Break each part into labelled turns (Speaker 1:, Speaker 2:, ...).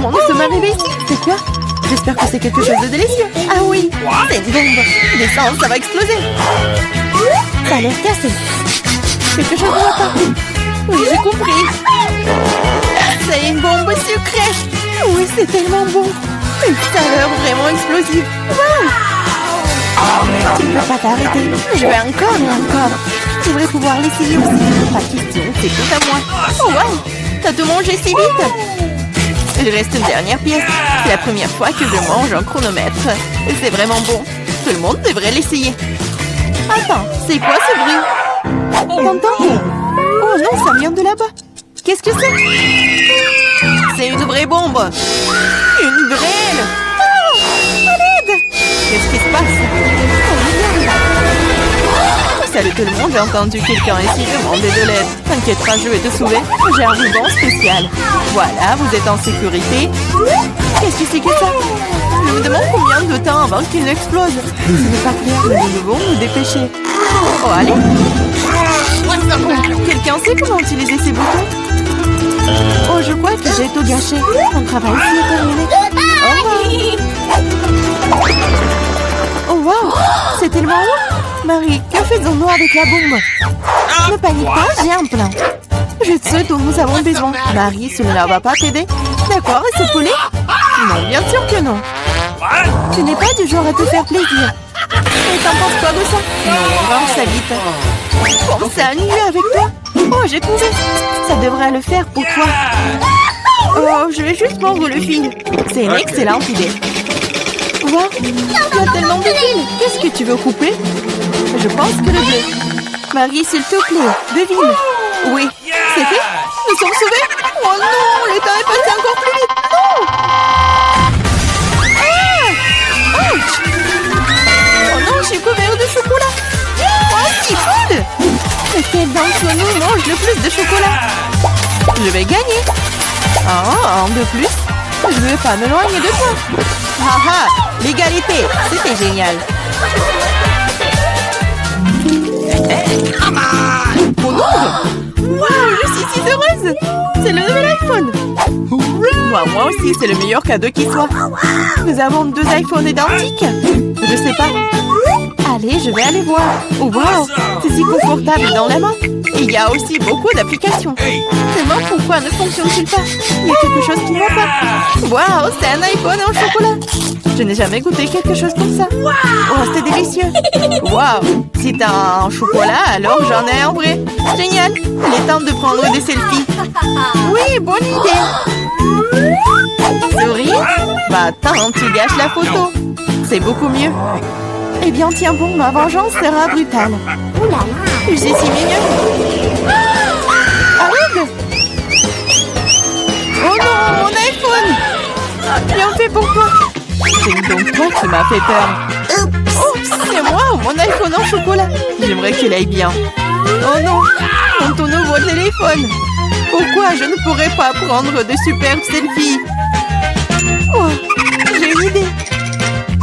Speaker 1: Comment nous sommes arrivés ici? C'est quoi? J'espère que c'est quelque chose de délicieux. Ah oui, c'est une bombe. Descends, ça va exploser. Ça a l'air cassé. Quelque chose ne va pas. Oui, j'ai compris. C'est une bombe sucrée. Oui, c'est tellement bon. Une saveur vraiment explosive. Wow! Tu ne peux pas t'arrêter. Je vais encore et encore. Tu devrais pouvoir l'essayer aussi. Pas question, c'est tout à moi. Oh wow! T'as tout mangé si vite. Il reste une dernière pièce. C'est la première fois que je mange un chronomètre. C'est vraiment bon. Tout le monde devrait l'essayer. Attends, c'est quoi ce bruit? T'entends? Oh non, ça vient de là-bas. Qu'est-ce que c'est? C'est une vraie bombe. Une vraie. Oh, à l'aide! Qu'est-ce qui se passe? Oh, regarde. Salut tout le monde, j'ai entendu quelqu'un ici demander de l'aide. T'inquiète pas, je vais te sauver. J'ai un ruban spécial. Voilà, vous êtes en sécurité. Qu'est-ce que c'est que ça? Je me demande combien de temps avant qu'il n'explose. Ce n'est pas clair, mais nous devons nous dépêcher. Oh, allez. Quelqu'un sait comment utiliser ces boutons? Oh, je crois que j'ai tout gâché. Mon travail ici est terminé. Au revoir. Oh, wow. C'est tellement haut. Marie, que faisons-nous avec la bombe? Ne panique pas, j'ai un plan. Je sais dont nous avons besoin. Marie, cela ne va pas t'aider? D'accord, et ce poulet? Non, bien sûr que non. Tu n'es pas du genre à te faire plaisir. Et t'en penses quoi de ça? Non, range ça vite. Comme ça, mieux avec toi? Oh, j'ai trouvé. Ça devrait le faire pour toi. Oh, je vais juste mordre le fil. C'est une excellente idée. Wow, il y a tellement de fils. Qu'est-ce que tu veux couper? Je pense que le bleu. Marie, s'il te plaît, devine. Oui, c'est fait. Nous sommes sauvés. Oh non, le temps est passé encore plus vite. Non. Ah! Ouch! Oh non, j'ai couvert de chocolat. Oh, si cool! Lequel d'entre nous mange le plus de chocolat? Je vais gagner. Ah, un de plus. Je ne veux pas m'éloigner de toi. Ah ah, l'égalité, c'était génial. Oh non! Wow, je suis si heureuse! C'est le nouvel iPhone! Moi aussi, c'est le meilleur cadeau qui soit. Nous avons 2 iPhones identiques. Je sais pas. Allez, je vais aller voir. Oh wow, c'est si confortable dans la main. Et il y a aussi beaucoup d'applications. Seulement, pourquoi ne fonctionne-t-il pas? Il y a quelque chose qui ne va pas. Wow, c'est un iPhone en chocolat. Je n'ai jamais goûté quelque chose comme ça. Oh, c'est délicieux. Wow, si t'as un chocolat, alors j'en ai un vrai. Génial. Il est temps de prendre des selfies. Oui, bonne idée. Souris? Bah attends, tu gâches la photo. C'est beaucoup mieux. Eh bien, tiens bon, ma vengeance sera brutale. Ouh là là. C'est si mignon. Arrête! Oh non, mon iPhone! Bien fait pour toi. C'est donc toi qui m'as fait peur. Oh, c'est moi ou mon iPhone en chocolat? J'aimerais qu'il aille bien. Oh non, mon nouveau téléphone. Pourquoi je ne pourrais pas prendre de superbes selfies? Oh, j'ai une idée.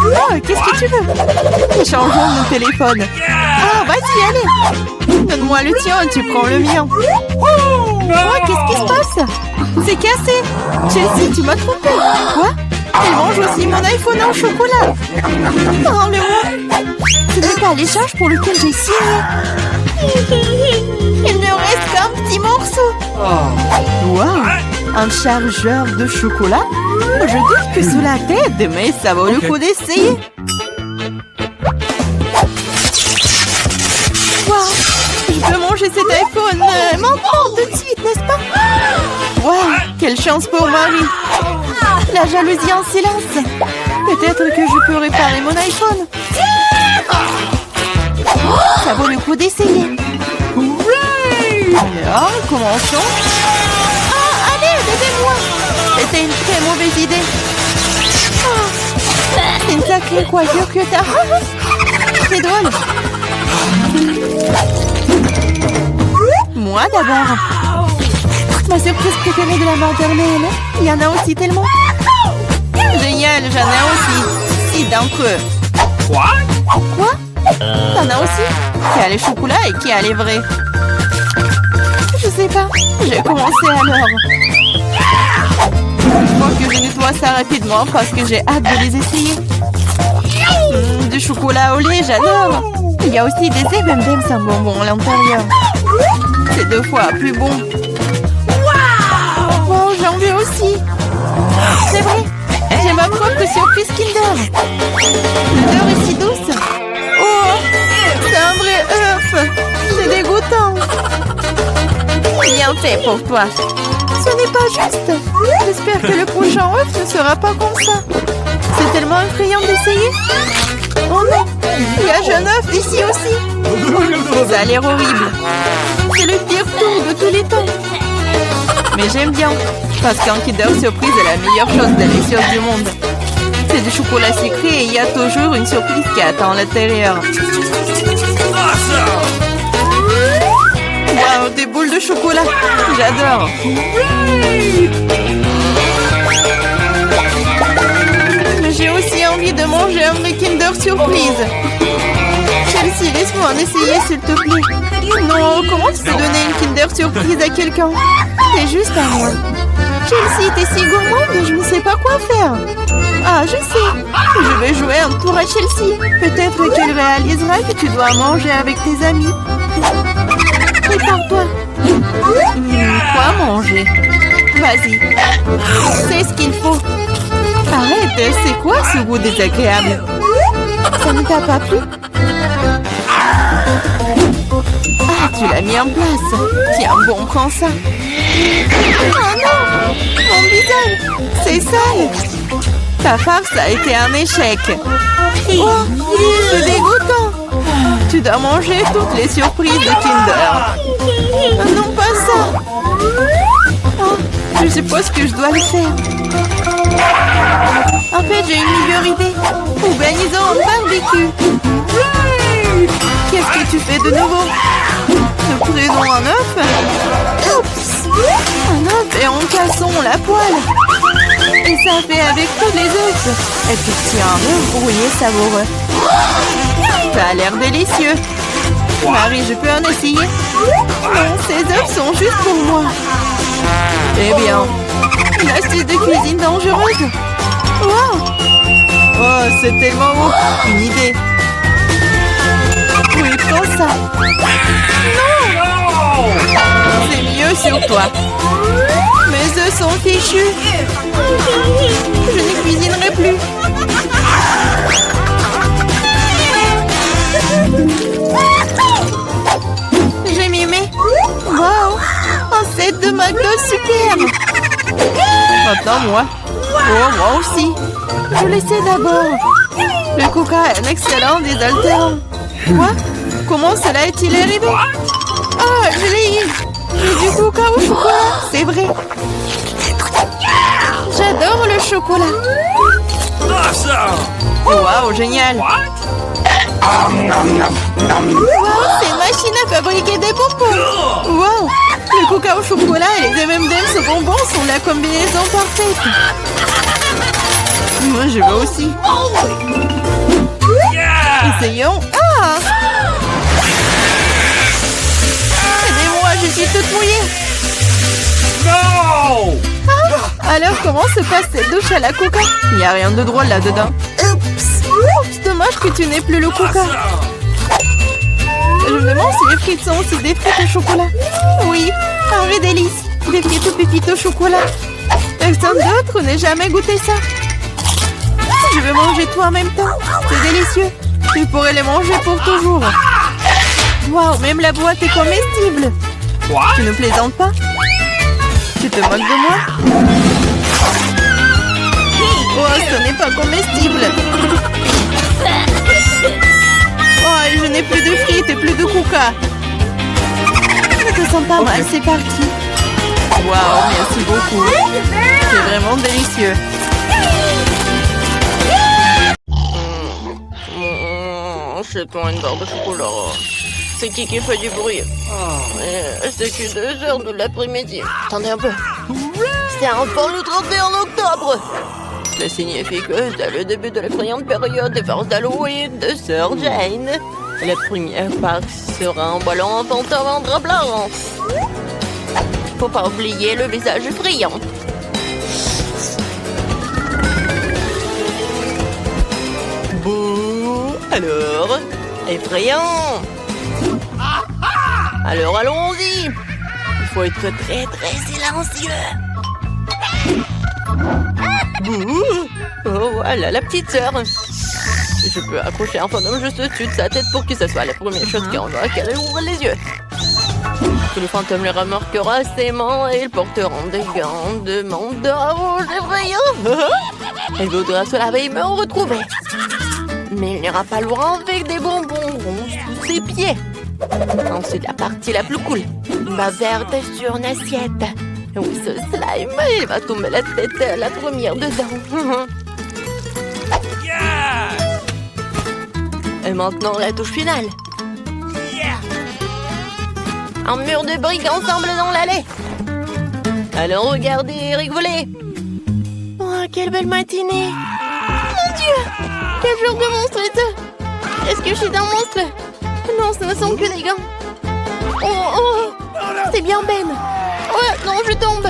Speaker 1: Oh, qu'est-ce que tu veux? Échangeons nos téléphones. Ah, vas-y, allez. Donne-moi le tien, tu prends le mien. Oh, qu'est-ce qui se passe? C'est cassé. Chelsea, tu m'as trompé. Quoi? Elle mange aussi mon iPhone en chocolat. Rends-le-moi. Ce n'est pas l'échange pour lequel j'ai signé. Il ne reste qu'un petit morceau. Wow, un chargeur de chocolat? Je doute que cela t'aide, mais ça vaut le coup d'essayer. Wow, je peux manger cet iPhone maintenant tout de suite, n'est-ce pas? Wow, quelle chance pour Marie. La jalousie en silence. Peut-être que je peux réparer mon iPhone. Ça vaut le coup d'essayer. Alors, commençons. Ah, allez, aidez-moi. C'était une très mauvaise idée. Oh, c'est une sacrée coiffure que t'as. C'est drôle. Moi d'abord. Ma surprise préférée de la maternelle. Il y en a aussi tellement. Génial, j'en ai aussi. 6 d'entre eux. Quoi? T'en as aussi? Qui a les chocolats et qui a les vrais? Je sais pas. J'ai commencé alors. Je crois que je ne nettoie ça rapidement parce que j'ai hâte de les essayer. Du chocolat au lait, j'adore. Il y a aussi des M&M's sans bonbons à l'intérieur. C'est 2 fois plus bon. Wow, j'en veux aussi. C'est vrai, j'ai ma propre surprise Kinder. L'odeur est si douce. Oh, c'est un vrai œuf. C'est dégoûtant. Bien fait pour toi. Ce n'est pas juste. J'espère que le prochain œuf ne sera pas comme ça. C'est tellement effrayant d'essayer. Oh non, il y a jeune œuf ici aussi. Ça a l'air horrible. C'est le pire tour de tous les temps. Mais j'aime bien, parce qu'un Kinder Surprise est la meilleure chose délicieuse du monde. C'est du chocolat sucré et il y a toujours une surprise qui attend à l'intérieur. Wow, des boules de chocolat. J'adore. Mais j'ai aussi envie de manger un vrai Kinder Surprise. Chelsea, laisse-moi en essayer s'il te plaît. Non, comment tu peux donner une Kinder Surprise à quelqu'un? C'est juste à moi. Chelsea, t'es si gourmande, je ne sais pas quoi faire. Ah, je sais. Je vais jouer un tour à Chelsea. Peut-être qu'elle réalisera que tu dois manger avec tes amis. Prépare-toi. Quoi manger? Vas-y. C'est ce qu'il faut. Arrête, c'est quoi ce goût désagréable? Ça ne t'a pas plu? Ah, tu l'as mis en place. Tiens, bon, prends ça. Oh non! Mon visage! C'est sale! Ta farce a été un échec. Oh, c'est dégoûtant! Tu dois manger toutes les surprises de Kinder. Non, pas ça! Oh, je suppose que je dois le faire. En fait, j'ai une meilleure idée. Organisons un barbecue. Qu'est-ce que tu fais de nouveau? Nous prenons un œuf. Oups! Un œuf et en cassons la poêle. Et ça fait avec tous les œufs. Et puis tiens, un œuf brouillé savoureux. Ça a l'air délicieux. Marie, je peux en essayer? Non, ces œufs sont juste pour moi. Eh bien, une astuce de cuisine dangereuse. Wow! Oh, c'est tellement beau. Une idée. Oui, prends ça. Non! C'est mieux sur toi. Mes œufs sont fichus. Je ne cuisinerai plus. J'ai mimé. Wow! Un set de McDo superbe. Maintenant, moi. Oh, moi aussi. Je le sais d'abord. Le coca est un excellent désaltérant. Quoi? Comment cela est-il arrivé? Ah, je l'ai eu. J'ai du coca au chocolat, c'est vrai. J'adore le chocolat. Wow, génial. Wow, c'est une machine à fabriquer des bonbons. Wow, le coca au chocolat et les M&M's au bonbons sont la combinaison parfaite. Moi, je veux aussi. Essayons. Ah! Aidez-moi, je suis toute mouillée.
Speaker 2: No!
Speaker 1: Ah, alors, comment se passe cette douche à la coca? Il n'y a rien de drôle là-dedans. Oups! C'est dommage que tu n'aies plus le coca. Je me demande si les frites sont aussi des frites au chocolat. Oui, un vrai délice. Des frites aux pépites au chocolat. Personne d'autre n'ait jamais goûté ça. Je vais manger tout en même temps. C'est délicieux. Tu pourrais les manger pour toujours. Waouh, même la boîte est comestible. Tu ne plaisantes pas? Tu te moques de moi? Oh, ce n'est pas comestible. Oh, je n'ai plus de frites et plus de coca. Ça te sent pas mal, c'est parti. Waouh, merci beaucoup. C'est vraiment délicieux. C'est toi une barre de chocolat. C'est qui fait du bruit? C'est que 2 heures de l'après-midi. Attendez un peu. C'est enfin le 31 octobre. Cela signifie que c'est le début de l'effrayante période des farces d'Halloween de Sœur Jane. La première part sera un ballon enfantin en drap blanc. Faut pas oublier le visage effrayant. Effrayant! Alors allons-y! Il faut être très silencieux! Bouh! Oh voilà la petite sœur! Je peux accrocher un fantôme juste au-dessus de sa tête pour que ce soit la première chose qu'on voit qu'elle ouvre les yeux. Le fantôme le remarquera aisément et ils porteront des gants de mandat rouge effrayants. Elle voudra se laver et me retrouver. Mais il n'ira pas loin avec des bonbons ronds sous ses pieds. Ensuite, la partie la plus cool. Ma verte sur une assiette. Oui, ce slime, il va tomber la tête la première dedans. Et maintenant, la touche finale. Un mur de briques ensemble dans l'allée. Alors regardez et rigolez. Oh, quelle belle matinée. Mon Dieu, quel genre de monstre est-ce? Est-ce que je suis un monstre? Non, ce ne sont que des gants. Oh, c'est bien Ben. Oh, non, je tombe.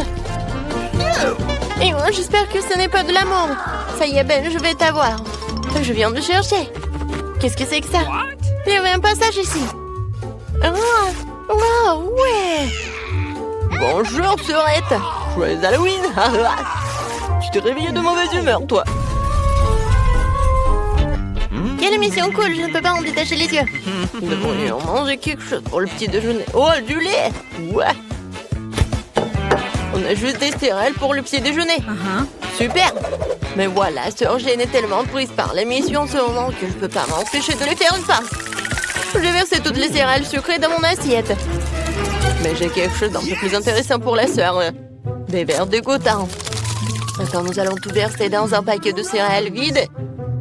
Speaker 1: Et moi, j'espère que ce n'est pas de la mort. Ça y est, Ben, je vais t'avoir. Je viens de chercher. Qu'est-ce que c'est que ça? Il y avait un passage ici. Oh, wow, ouais. Bonjour, Sœurette. Joyeux Halloween. Tu t'es réveillée de mauvaise humeur, toi. Quelle émission cool, je ne peux pas en détacher les yeux. Nous devrions manger quelque chose pour le petit déjeuner. Oh, du lait. Ouais. On a juste des céréales pour le petit déjeuner. Super. Mais voilà, Sœur Jane est tellement prise par l'émission en ce moment que je ne peux pas m'empêcher de lui faire une farce. J'ai versé toutes les céréales sucrées dans mon assiette. Mais j'ai quelque chose d'un peu plus intéressant pour la sœur. Des verres de goutin. Attends, nous allons tout verser dans un paquet de céréales vides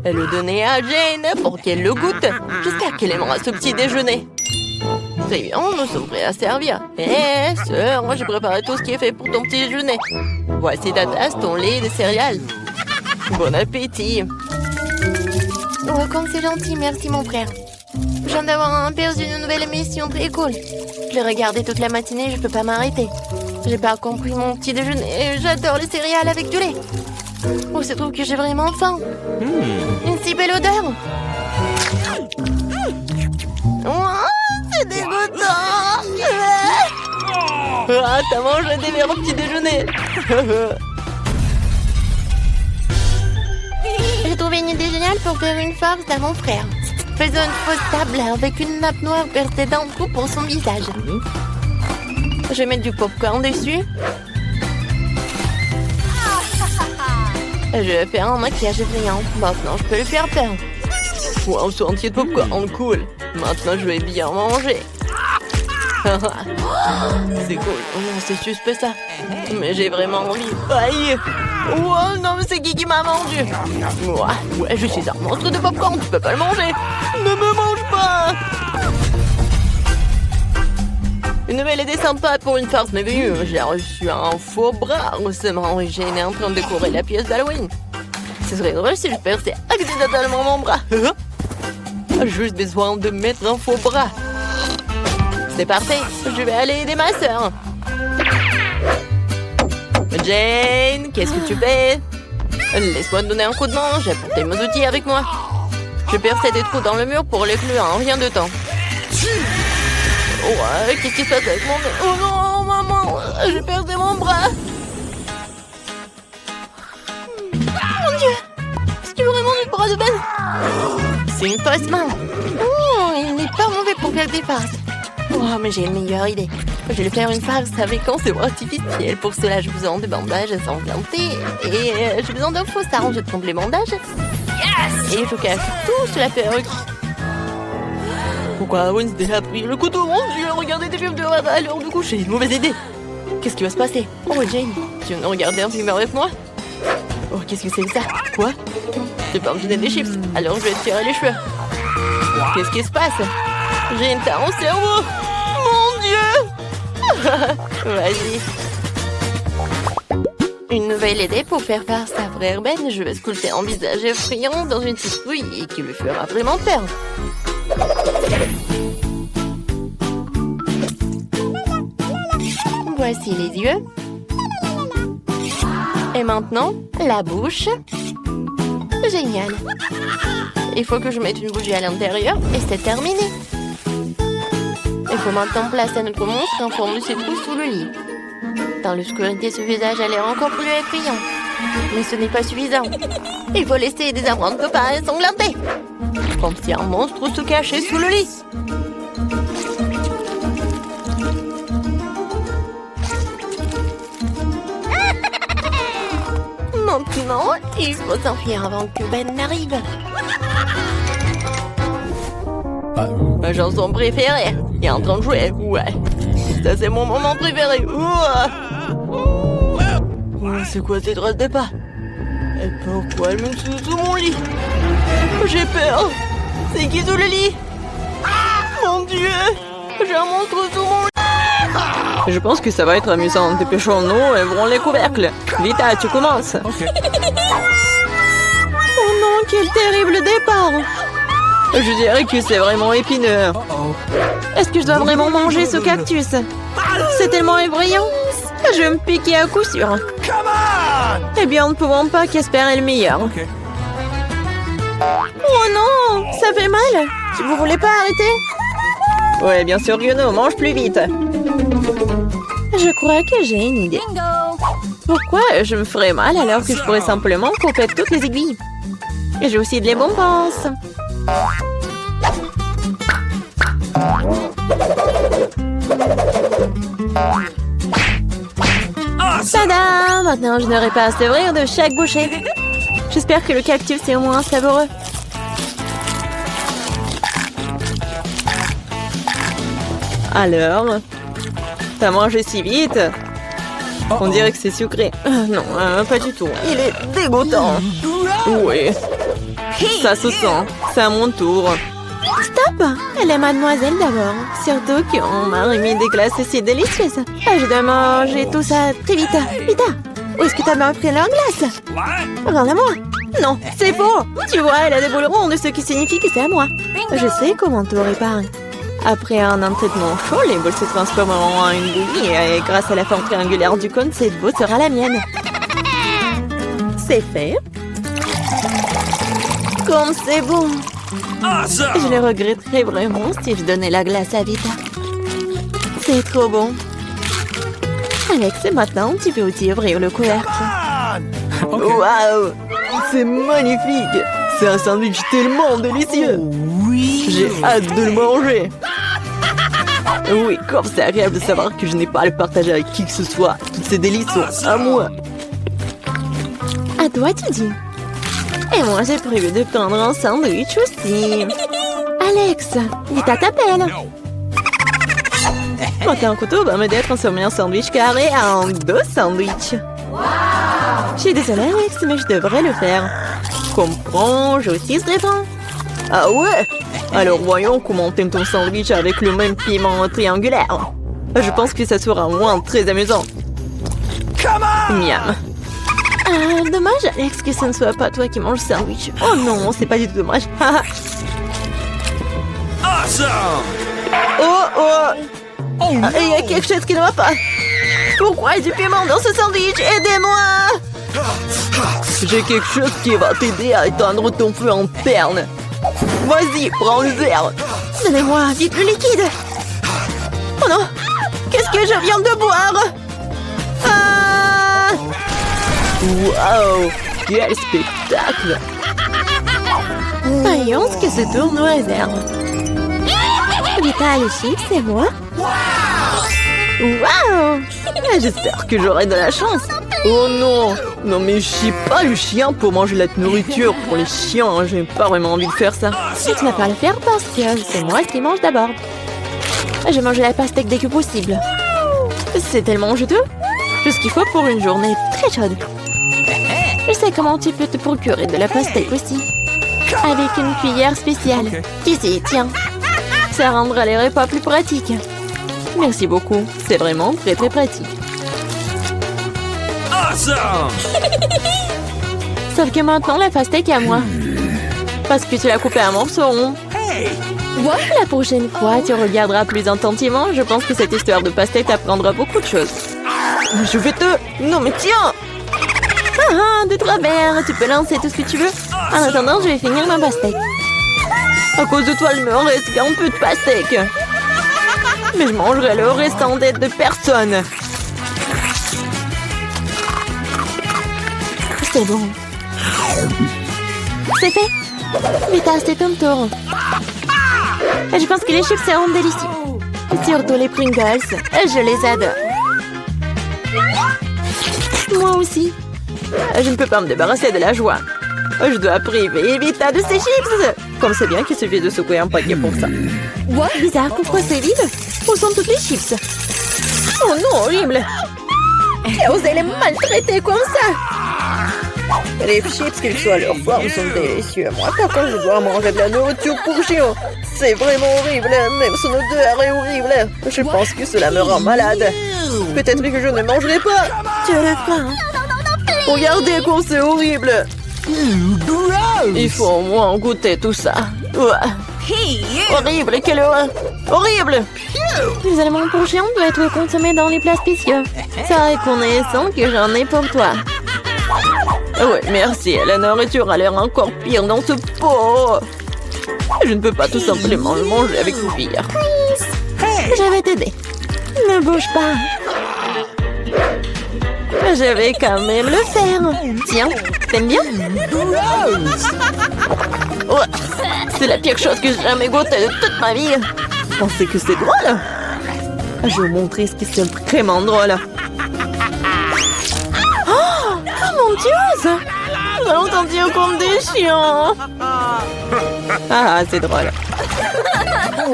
Speaker 1: et le donner à Jane pour qu'elle le goûte. J'espère qu'elle aimera ce petit déjeuner. Très bien, nous sommes prêts à servir. Hé, sœur, moi j'ai préparé tout ce qui est fait pour ton petit déjeuner. Voici ta tasse, ton lait et des céréales. Bon appétit. Oh, comme c'est gentil, merci mon frère. Je viens d'avoir un aperçu d'une nouvelle émission très cool. Je l'ai regardé toute la matinée, je peux pas m'arrêter. J'ai pas compris mon petit déjeuner. J'adore les céréales avec du lait. Oh, se trouve que j'ai vraiment faim. Une si belle odeur. Oh, c'est dégoûtant. Ah, t'as mangé des verres au petit déjeuner. J'ai trouvé une idée géniale pour faire une farce à mon frère. Faisons une fausse table avec une nappe noire percée d'un trou pour son visage. Je vais mettre du popcorn dessus. Je vais faire un maquillage effrayant. Maintenant, je peux lui faire peur. Wow, ce entier de popcorn, cool. Maintenant, je vais bien manger. C'est cool. Oh non, c'est suspect ça. Mais j'ai vraiment envie. Aïe. Oh non, mais c'est qui m'a mordu? Ouais, je suis un monstre de popcorn, tu peux pas le manger. Ne me mange pas. Une nouvelle idée sympa pour une farce merveilleuse. J'ai reçu un faux bras récemment et Jane est en train de décorer la pièce d'Halloween. Ce serait drôle si je perçais accidentellement mon bras. J'ai juste besoin de mettre un faux bras. C'est parfait, je vais aller aider ma sœur. Jane, qu'est-ce que tu fais? Laisse-moi te donner un coup de main, j'ai apporté mes outils avec moi. Je perçais des trous dans le mur pour les clous en rien de temps. Ouais, qu'est-ce qui se passe avec mon nez? Oh non, maman, j'ai perdu mon bras. Mon Dieu, est-ce que vraiment le bras de Ben? C'est une fausse main. Oh, il n'est pas mauvais pour faire des farces. Oh, mais j'ai une meilleure idée. Je vais lui faire une farce avec un sérum artificiel. Pour cela, j'ai besoin de bandages ensanglantés. Et j'ai besoin d'un faux sarong. Je trompe les bandages. Yes! Et je cache tout sur la perruque. Pourquoi Wednesday a pris le couteau? Mon Dieu, regardez des films d'horreur à l'heure du coucher. Mauvaise idée. Qu'est-ce qui va se passer? Oh, Jane, tu viens de regarder un film avec moi? Oh, qu'est-ce que c'est que ça? Quoi? Tu peux me donner des chips. Alors je vais te tirer les cheveux. Qu'est-ce qui se passe? Jane, t'as un cerveau. Mon Dieu. Vas-y. Une nouvelle idée pour faire farce à frère Ben. Je vais sculpter un visage effrayant dans une citrouille et qui lui fera vraiment peur. Voici les yeux. Et maintenant, la bouche. Génial. Il faut que je mette une bougie à l'intérieur et c'est terminé. Il faut maintenant placer notre monstre en forme de citrouille sous le lit. Dans l'obscurité, ce visage a l'air encore plus effrayant. Mais ce n'est pas suffisant. Il faut laisser des empreintes de pas ensanglantées. Comme si un monstre se cachait sous le lit. Maintenant, il faut s'enfuir avant que Ben n'arrive. Ma chanson préférée est en train de jouer. Ouais. Ça, c'est mon moment préféré. C'est quoi ces traces de pas? Et pourquoi elle me suit sous mon lit? J'ai peur. C'est qui sous le lit? Mon Dieu! J'ai un monstre sous mon lit.
Speaker 2: Je pense que ça va être amusant. Dépêchons-nous et ouvrons les couvercles. Vita, tu commences.
Speaker 1: Oh non, quel terrible départ!
Speaker 2: Je dirais que c'est vraiment épineux.
Speaker 1: Est-ce que je dois vraiment manger ce cactus? C'est tellement effrayant. Je vais me piquer à coup sûr. Eh bien, nous ne pouvons pas qu'espérer le meilleur. Oh non, ça fait mal. Vous voulez pas arrêter?
Speaker 2: Ouais, bien sûr que non. Mange plus vite.
Speaker 1: Je crois que j'ai une idée.
Speaker 2: Pourquoi je me ferais mal alors que je pourrais simplement couper toutes les aiguilles?
Speaker 1: Et j'ai aussi de les bonbons. Tada! Maintenant, je n'aurai pas à sevrir de chaque bouchée. J'espère que le cactus est au moins savoureux.
Speaker 2: Alors, t'as mangé si vite? On dirait que c'est sucré. Non, pas du tout. Il est dégoûtant. Oui, ça se sent. C'est à mon tour.
Speaker 1: Stop! Elle est mademoiselle d'abord. Surtout qu'on m'a remis des glaces si délicieuses. Je dois manger tout ça très vite. Vita, où est-ce que t'as bien pris leur glace? Rends-la-moi. Non, c'est faux. Tu vois, elle a des boules rondes, ce qui signifie que c'est à moi. Je sais comment tout réparer. Après un traitement chaud, les boules se transformeront en une bouillie et grâce à la forme triangulaire du cône, cette boule sera la mienne. C'est fait. Comme c'est bon. Je le regretterais vraiment si je donnais la glace à Vita. C'est trop bon. Alex, maintenant, tu peux aussi ouvrir le couvercle.
Speaker 2: Waouh! C'est magnifique! C'est un sandwich tellement délicieux! J'ai hâte de le manger! Oui, comme c'est agréable de savoir que je n'ai pas à le partager avec qui que ce soit. Toutes ces délices sont à moi.
Speaker 1: À toi, tu dis. Et moi, j'ai prévu de prendre un sandwich aussi. Alex, Vita t'appelle.
Speaker 2: Monter un couteau va m'aider à transformer un sandwich carré en 2 sandwichs.
Speaker 1: Je suis désolée, Alex, mais je devrais le faire.
Speaker 2: Comprends, j'ai aussi ce rêve. Ah ouais? Alors voyons comment t'aimes ton sandwich avec le même piment triangulaire. Je pense que ça sera au moins très amusant. Miam.
Speaker 1: Dommage, Alex, que ce ne soit pas toi qui manges le sandwich.
Speaker 2: Oh non, c'est pas du tout dommage. Oh! Il y a quelque chose qui ne va pas. Pourquoi il y a du piment dans ce sandwich? Aidez-moi! J'ai quelque chose qui va t'aider à éteindre ton feu interne. Vas-y, prends le verre.
Speaker 1: Donnez-moi vite le liquide. Oh non! Qu'est-ce que je viens de boire?
Speaker 2: Waouh! Quel spectacle!
Speaker 1: Voyons ce que ce tour nous réserve. Vita, le chips, c'est moi? Waouh!
Speaker 2: J'espère que j'aurai de la chance. Oh non! Non mais je suis pas le chien pour manger la nourriture pour les chiens. J'ai pas vraiment envie de faire ça.
Speaker 1: Et tu vas pas le faire parce que c'est moi qui mange d'abord. Je vais manger la pastèque dès que possible. C'est tellement juteux. Tout ce qu'il faut pour une journée très chaude. Je sais comment tu peux te procurer de la pastèque aussi. Avec une cuillère spéciale. Ici, tiens. Ça rendra les repas plus pratiques.
Speaker 2: Merci beaucoup. C'est vraiment très très pratique.
Speaker 1: Sauf que maintenant, la pastèque est à moi. Parce que tu l'as coupée en morceaux ronds. La prochaine fois, tu regarderas plus attentivement. Je pense que cette histoire de pastèque t'apprendra beaucoup de choses.
Speaker 2: Je vais te... Non mais tiens!
Speaker 1: De travers, tu peux lancer tout ce que tu veux. En attendant, je vais finir ma pastèque.
Speaker 2: À cause de toi, il me reste qu'un peu de pastèque. Mais je mangerai le restant d'aide de personne.
Speaker 1: C'est bon. C'est fait. Vita, c'est ton tour. Je pense que les chips seront délicieux. Surtout les Pringles. Je les adore. Moi aussi.
Speaker 2: Je ne peux pas me débarrasser de la joie. Je dois priver Vita de ses chips. Comme c'est bien qu'il suffit de secouer un paquet pour ça.
Speaker 1: Bizarre, pourquoi c'est vide? Où sont toutes les chips?
Speaker 2: Oh non, horrible. Qui a osé les maltraiter comme ça? Les chips, quelle que soit leur forme, sont délicieux. Moi, par contre, je dois manger de la nourriture pour chien. C'est vraiment horrible. Même son odeur est horrible. Je pense que cela me rend malade. Peut-être que je ne mangerai pas.
Speaker 1: Tu as faim?
Speaker 2: Regardez comme c'est horrible. Il faut au moins goûter tout ça. Horrible, quelle horreur. Horrible.
Speaker 1: Les aliments pour chiens doivent être consommés dans les plats spéciaux. C'est reconnaissant que j'en ai pour toi.
Speaker 2: Oui, merci. La nourriture a l'air encore pire dans ce pot. Je ne peux pas tout simplement le manger avec cuillère.
Speaker 1: Je vais t'aider. Ne bouge pas.
Speaker 2: Je vais quand même le faire.
Speaker 1: Tiens, t'aimes bien?
Speaker 2: Ouais, c'est la pire chose que j'ai jamais goûtée de toute ma vie. Pensez que c'est drôle? Je vais vous montrer ce qui est vraiment drôle.
Speaker 1: Oh mon Dieu!
Speaker 2: Nous allons sentir comme des chiens. Ah, c'est drôle.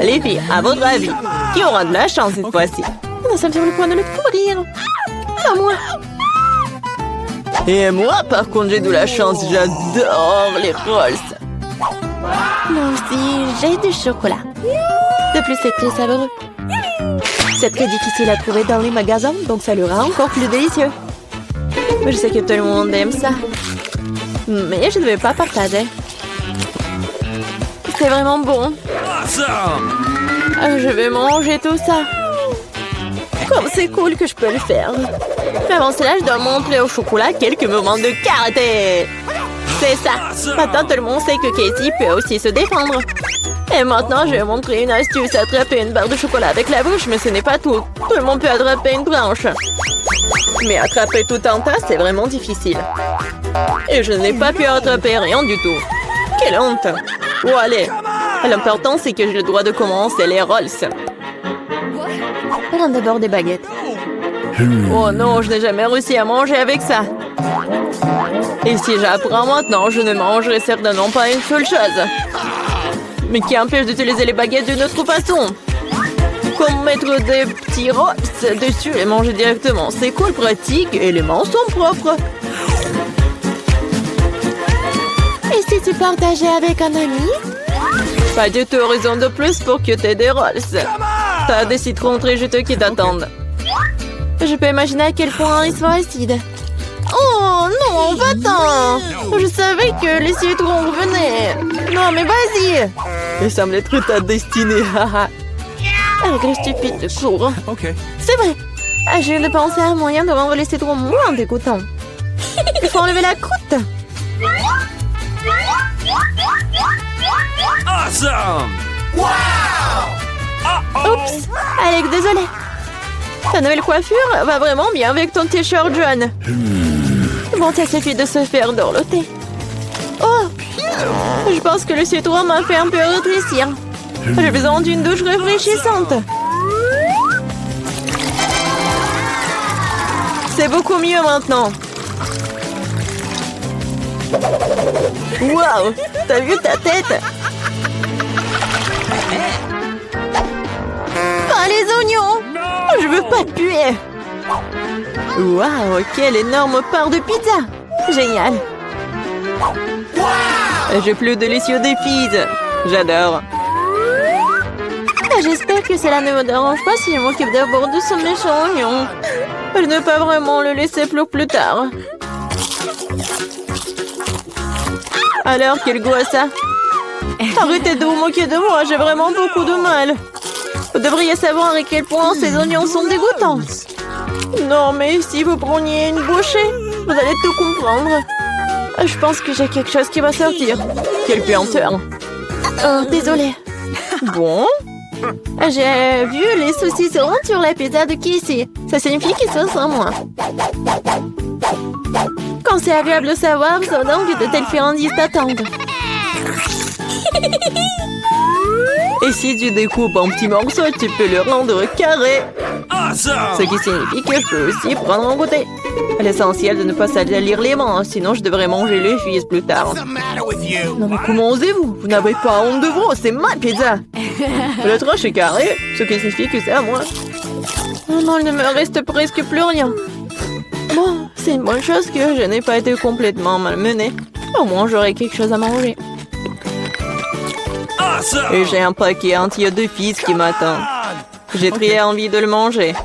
Speaker 2: Les filles, à votre avis, qui aura de la chance cette fois-ci?
Speaker 1: Nous sommes sur le point de le courir. À moi.
Speaker 2: Et moi, par contre, j'ai de la chance. J'adore les rolls.
Speaker 1: Moi aussi, j'ai du chocolat. De plus, c'est très savoureux. C'est très difficile à trouver dans les magasins, donc ça le rend encore plus délicieux.
Speaker 2: Je sais que tout le monde aime ça. Mais je ne vais pas partager. C'est vraiment bon. Je vais manger tout ça. Comme c'est cool que je peux le faire. Mais avant cela, je dois montrer au chocolat quelques moments de karaté. C'est ça. Maintenant, tout le monde sait que Casey peut aussi se défendre. Et maintenant, je vais montrer une astuce. Attraper une barre de chocolat avec la bouche, mais ce n'est pas tout. Tout le monde peut attraper une branche. Mais attraper tout un tas, c'est vraiment difficile. Et je n'ai pas pu attraper rien du tout. Quelle honte. Oh, allez. L'important, c'est que j'ai le droit de commencer les rolls.
Speaker 1: Prends d'abord des baguettes.
Speaker 2: Oh non, je n'ai jamais réussi à manger avec ça. Et si j'apprends maintenant, je ne mangerai certainement pas une seule chose. Mais qui empêche d'utiliser les baguettes d'une autre façon? Comme mettre des petits rolls dessus et manger directement. C'est cool, pratique et les mains sont propres.
Speaker 1: Et si tu partageais avec un ami?
Speaker 2: Pas du tout raison de plus pour que tu aies des rolls. T'as des citrons très juteux qui t'attendent.
Speaker 1: Je peux imaginer à quel point ils sont acides. Oh non, va-t'en! Je savais que les citrons revenaient. Non, mais vas-y!
Speaker 2: Il semble être ta destinée.
Speaker 1: Avec les stupides cours.
Speaker 3: Okay.
Speaker 1: C'est vrai. Je viens de penser à un moyen de rendre les citrons moins dégoûtants. Il faut enlever la croûte.
Speaker 3: Awesome!
Speaker 1: Oups! Alex, désolé.
Speaker 2: Ta nouvelle coiffure va vraiment bien avec ton t-shirt jaune.
Speaker 1: Bon, ça suffit de se faire dorloter.
Speaker 2: Oh! Je pense que le citron m'a fait un peu rétrécir. J'ai besoin d'une douche rafraîchissante. C'est beaucoup mieux maintenant. Waouh! T'as vu ta tête?
Speaker 1: Pas les oignons!
Speaker 2: Je veux pas puer. Waouh! Quelle énorme part de pizza! Génial! J'ai plus délicieux des pizzas. J'adore.
Speaker 1: J'espère que cela ne me dérange pas si je m'occupe d'abord de ce méchant oignon.
Speaker 2: Je ne peux pas vraiment le laisser plus tard. Alors, quel goût a ça? Arrêtez de vous moquer de moi, j'ai vraiment beaucoup de mal. Vous devriez savoir à quel point ces oignons sont dégoûtants. Non, mais si vous preniez une bouchée, vous allez tout comprendre. Je pense que j'ai quelque chose qui va sortir. Quelle puanteur.
Speaker 1: Oh, désolée.
Speaker 2: Bon.
Speaker 1: J'ai vu les saucissons sur la pizza de Casey. Ça signifie qu'ils sont sans moi. Quand c'est agréable de savoir, ça donc que de telles friandises t'attendent.
Speaker 2: Et si tu découpes en petits morceaux, tu peux le rendre carré. Ce qui signifie que je peux aussi prendre un côté. L'essentiel de ne pas salir les mains, sinon je devrais manger les fils plus tard. Non mais comment osez-vous? Vous n'avez pas honte de vous, c'est ma pizza. Le tranche est carré, ce qui signifie que c'est à moi.
Speaker 1: Oh non, il ne me reste presque plus rien.
Speaker 2: Bon, c'est une bonne chose que je n'ai pas été complètement malmenée. Au moins j'aurai quelque chose à manger. Et j'ai un paquet entier de fils qui m'attend. J'ai très envie de le manger.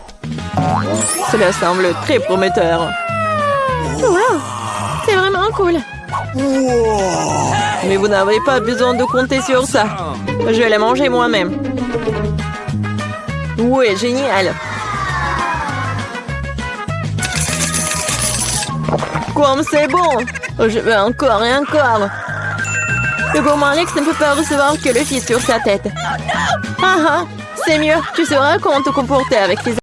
Speaker 2: Cela semble très prometteur.
Speaker 1: Wow, c'est vraiment cool.
Speaker 2: Mais vous n'avez pas besoin de compter sur ça. Je vais les manger moi-même. Ouais, génial. Comme c'est bon. Je veux encore et encore.
Speaker 1: Le gourmand Alex ne peut pas recevoir que le fils sur sa tête.
Speaker 2: Ah ah, c'est mieux. Tu sauras comment te comporter avec tes